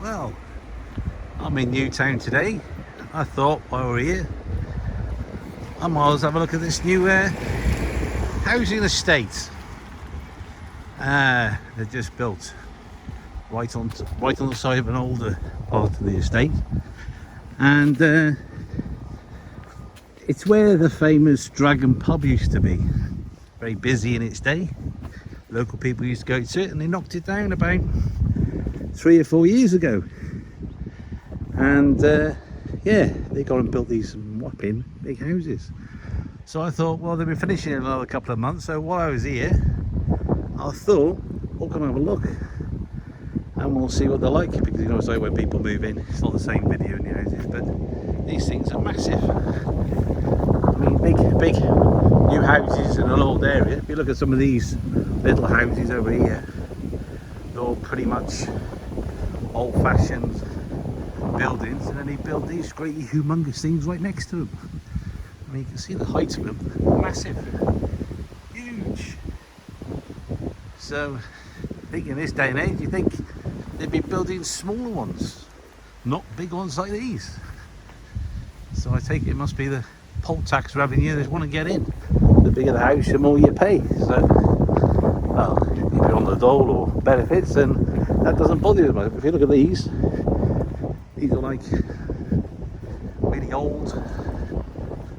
Well, I'm in Newtown today. I thought while we're here, I might as well have a look at this new housing estate. They're just built right on the side of an older part of the estate, and it's where the famous Dragon pub used to be. Very busy in its day. Local people used to go to it, and they knocked it down about 3 or 4 years ago. And yeah, they got and built these whopping big houses. So I thought, well, they'll be finishing in another couple of months. So while I was here, I thought, we'll come have a look and we'll see what they're like, because you know it's like when people move in, it's not the same video in the houses, but these things are massive. I mean, big new houses in an old area. If you look at some of these little houses over here, they're all pretty much old-fashioned buildings, and then they build these great humongous things right next to them. I mean, you can see the height of them, massive, huge. So I think in this day and age, you think they'd be building smaller ones, not big ones like these. So I take it must be the poll tax revenue they want to get in. The bigger the house, the more you pay. So, well, if you're on the dole or benefits, then that doesn't bother you much. If you look at these are like really old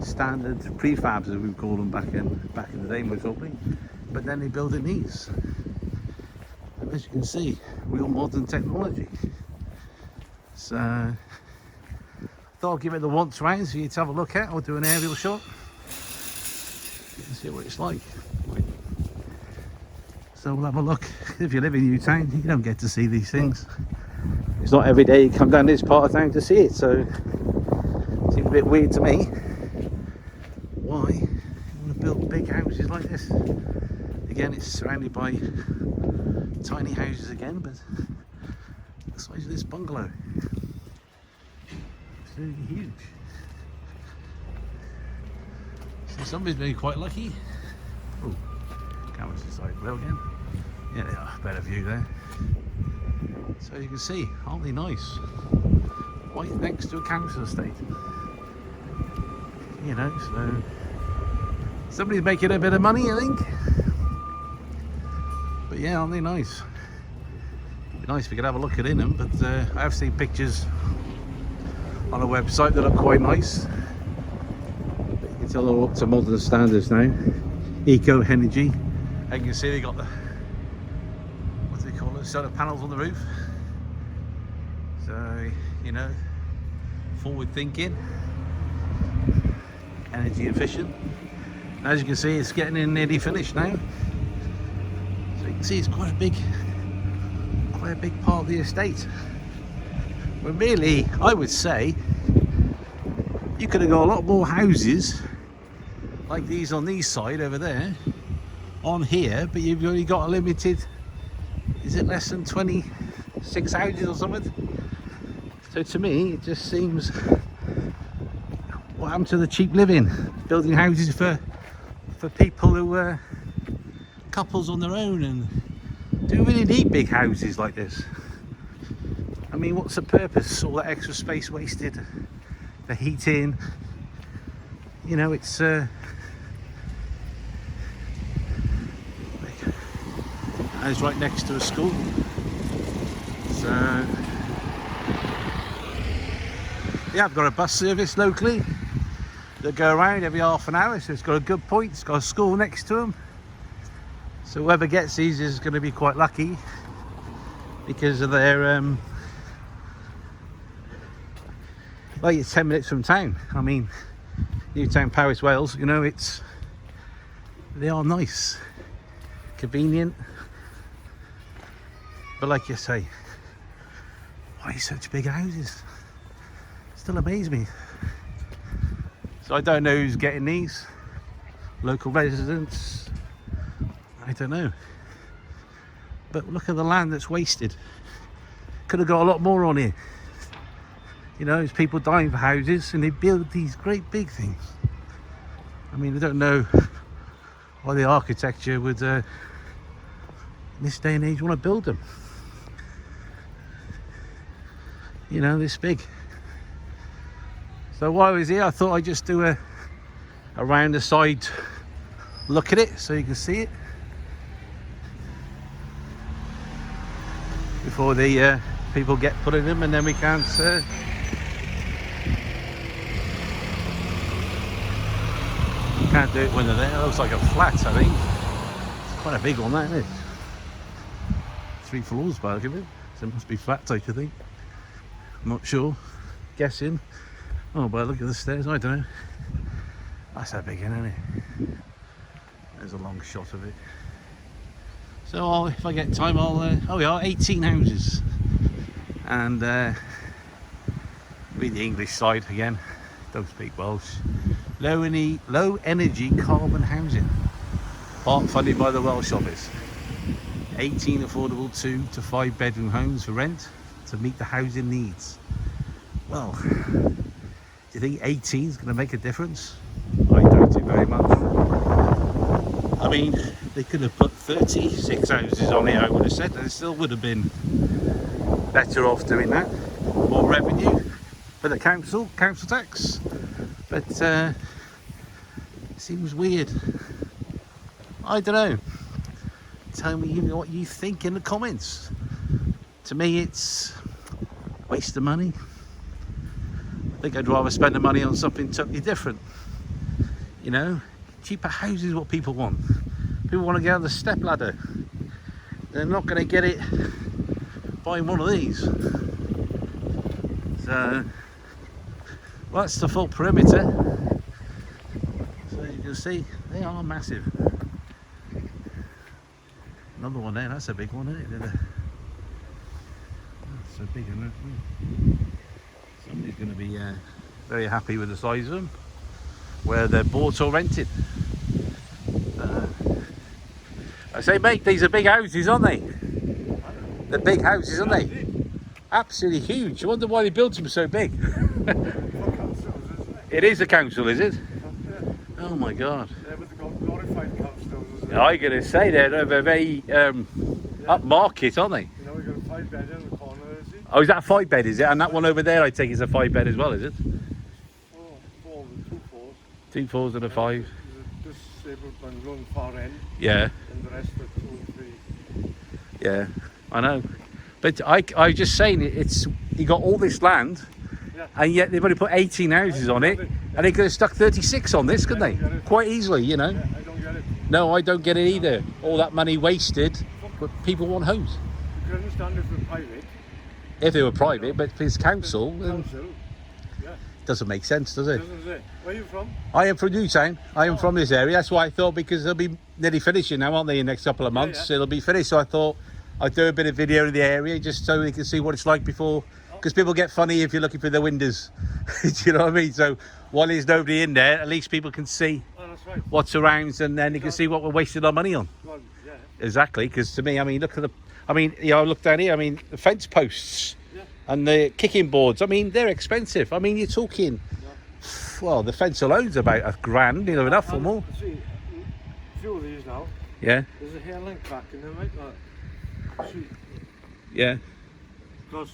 standard prefabs, as we call them back in the day, most probably. But then they build in these, and as you can see, real modern technology. So I thought I'll give it the once round for you to have a look at. I'll do an aerial shot. You can see what it's like. So we'll have a look. If you live in Newtown, you don't get to see these things. It's not every day you come down this part of town to see it, so it seems a bit weird to me. Why you want to build big houses like this? Again, it's surrounded by tiny houses again, but the size of this bungalow, it's really huge. So somebody's been quite lucky. Oh, camera's decided low again. Yeah, they are. Better view there. So you can see, aren't they nice? Right next to a council estate. You know, so somebody's making a bit of money, I think. But yeah, aren't they nice? It'd be nice if we could have a look at in them, but I have seen pictures on a website that look quite nice. But you can tell they're up to modern standards now. Eco-energy. And you can see they got the, what do they call it, solar panels on the roof. So, you know, forward thinking, energy efficient. As you can see, it's getting in nearly finished now. So you can see it's quite a big part of the estate. But really, I would say you could have got a lot more houses like these on these side over there, on here, but you've only got a limited, is it less than 26 houses or something? So to me, it just seems, what happened to the cheap living? Building houses for people who are couples on their own, and do we really need big houses like this? I mean, what's the purpose? All that extra space wasted, the heating, you know, it's it's right next to a school. So yeah, I've got a bus service locally that go around every half an hour, so it's got a good point. It's got a school next to them, so whoever gets these is going to be quite lucky because of their like, it's 10 minutes from town. I mean, Newtown Powys Wales, you know, they are nice, convenient, but like you say, why such big houses? Still amaze me. So I don't know who's getting these. Local residents, I don't know. But look at the land that's wasted. Could have got a lot more on here. You know, there's people dying for houses and they build these great big things. I mean, I don't know why the architecture would, in this day and age, want to build them. you know, this big. So while I was here, I thought I'd just do a around the side look at it so you can see it before the people get put in them, and then we can't do it when they're there. It looks like a flat, I think. It's quite a big one, that, isn't it? 3 floors by the look of it, so it must be flat, I think. I'm not sure, guessing. Oh, but look at the stairs, I don't know. That's how big, isn't it? There's a long shot of it. So if I get time, oh, we are 18 houses, and read the English side again. Don't speak Welsh. Low energy carbon housing, part funded by the Welsh office. 18 affordable 2 to 5 bedroom homes for rent to meet the housing needs. Well, do you think 18 is going to make a difference? I doubt it very much. I mean, they could have put 36 houses on it, I would have said, and it still would have been better off doing that. More revenue for the council tax. But it seems weird. I don't know. Tell me what you think in the comments. To me, it's a waste of money. I think I'd rather spend the money on something totally different. You know, cheaper houses is what people want. People want to get on the step ladder. They're not going to get it buying one of these. So, well, that's the full perimeter. So you can see they are massive. Another one there, that's a big one, isn't it? That's so big, isn't it? Somebody's going to be very happy with the size of them, where they're bought or rented. I say, mate, these are big houses, aren't they? They're big houses, aren't they? Absolutely huge. I wonder why they built them so big. It is a council, is it? Oh my God. I'm going to say they're very upmarket, aren't they? You know, we've got a 5-bed in the corner, is it? Oh, is that a 5-bed, is it? And that one over there, I take is a 5-bed as well, is it? 4 with 2 floors. 2 floors and a 5. There's a disabled bungalow on the far end. Yeah. And the rest are 2 and 3. Yeah, I know. But I was just saying, you got all this land, yeah, and yet they've only put 18 houses on it, and they could have stuck 36 on this, couldn't they? Quite easily, you know. Yeah, I don't get it. No, I don't get it either. All that money wasted, but people want homes. You can understand if they're private. If they were private, but if it's council, then Council, yeah. it doesn't make sense, does it? Doesn't it? Where are you from? I am from Newtown. I am from this area. That's why I thought, because they'll be nearly finishing now, aren't they, in the next couple of months? Yeah. It'll be finished. So I thought I'd do a bit of video in the area just so they can see what it's like before. Because people get funny if you're looking through the windows. Do you know what I mean? So while there's nobody in there, at least people can see That's right. what's around, and then they can see what we're wasting our money on. Well, yeah. Exactly. Because to me, I mean, look at I look down here. I mean, the fence posts and the kicking boards. I mean, they're expensive. I mean, you're talking. Well, the fence alone's about £1,000, you know, enough or more. See, a few of these now. Yeah. There's a hairline crack in them, right? See, Yeah. because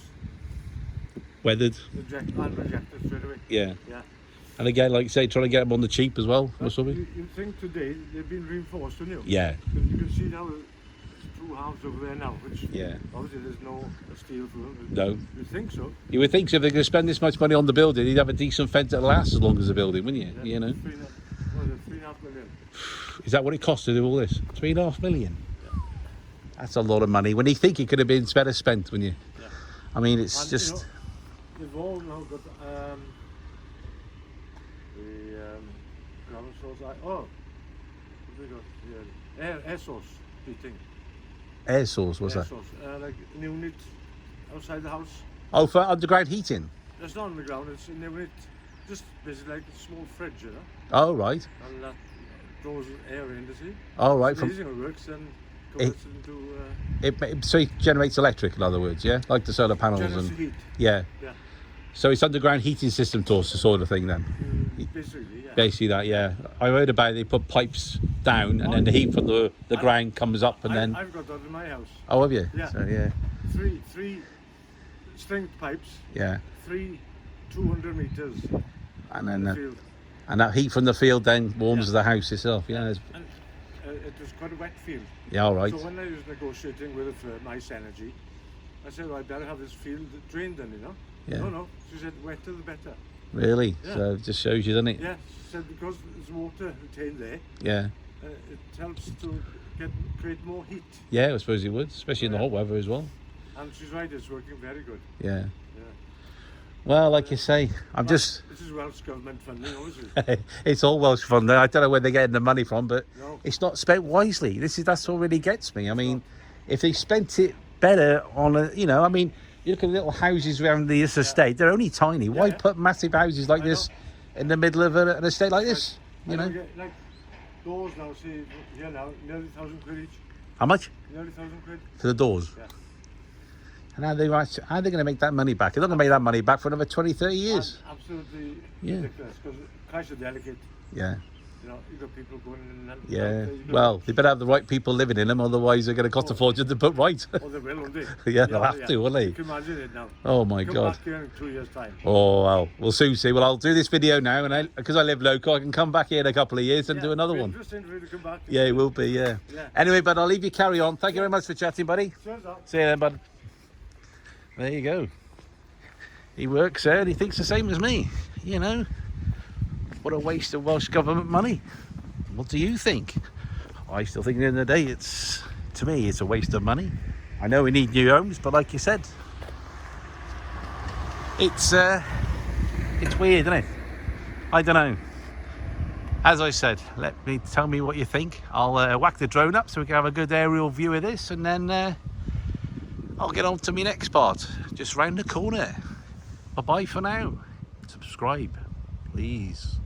Weathered. rejected straight away. Yeah. Yeah. And again, like you say, trying to get them on the cheap as well, or something. You think today they've been reinforced, don't you? Yeah. Because you can see now there's 2 halves over there now, which obviously there's no steel for them. No. You think so? You would think so. If they're going to spend this much money on the building, you'd have a decent fence that'll last as long as the building, wouldn't you? Yeah. You know. 3.5 million. Is that what it cost to do all this? 3.5 million. Yeah. That's a lot of money. When you think it could have been better spent, when you. Yeah. I mean, it's And, just. you know, they've all now got the ground source. What have they got? Air source heating. Air source, what's Air that? source. Like an unit outside the house. Oh, for underground heating. It's not on the ground. It's an unit, just basically like a small fridge, you know. Oh, right. And that draws air in, you see. Oh, right. It's amazing, it works and converts it into. So it generates electric, in other words, yeah, like the solar panels and heat. yeah. Yeah. So it's underground heating system sort of thing then. Basically, yeah. Basically that, yeah. I heard about it, they put pipes down and then the heat from the ground comes up and then. I've got that in my house. Oh, have you? Yeah. So yeah. Three stringed pipes, Yeah. 200 metres And in the then field. and that heat from the field then warms Yeah. the house itself. Yeah. And it was quite a wet field. Yeah. All right. So when I was negotiating with Maesyrhandir, I said, well, I better have this field drained then, you know. Yeah. No. She said, wetter the better. Really? Yeah. So it just shows you, doesn't it? Yeah, she said because there's water retained there, Yeah. it helps to create more heat. Yeah. I suppose it would, especially in the Yeah. hot weather as well. And she's right, it's working very good. Yeah. Yeah. Well, like you say, I'm Well, just. This is Welsh government funding, obviously. It's all Welsh fund. I don't know where they're getting the money from, but No. it's not spent wisely. That's what really gets me. I mean, if they spent it better on a, you know, I mean, you look at the little houses around this estate. They're only tiny. Why Yeah. put massive houses like I this in the middle of an estate like this? You know, Like doors now, see, here now, nearly 1,000 quid each. how much Nearly 1,000 quid. for the doors? Yeah. And how are they going to make that money back? They're not going to make that money back for another 20, 30 years. Absolutely Yeah. ridiculous, because price are delicate. Yeah. You know, you got people going in and out. Yeah. You got- Well, they better have the right people living in them, otherwise they're going to cost a fortune to put right. Oh, they will, won't they? Yeah, they'll have to, won't they? You can imagine it now. Oh my Come God. back here in 2 years' time. Oh, well, we'll soon see. Well, I'll do this video now, and because I live local, I can come back here in a couple of years and do another it'll be one. Interesting for you to come back. Yeah, it will be, yeah. Yeah. Anyway, but I'll leave you carry on. Thank you very much for chatting, buddy. Cheers, Al. See you then, bud. There you go. He works there and he thinks the same as me. You know, what a waste of Welsh government money. What do you think? I still think at the end of the day, to me, it's a waste of money. I know we need new homes, but like you said, it's weird, isn't it? I don't know. As I said, tell me what you think. I'll whack the drone up so we can have a good aerial view of this, and then I'll get on to my next part, just round the corner. Bye-bye for now. Subscribe, please.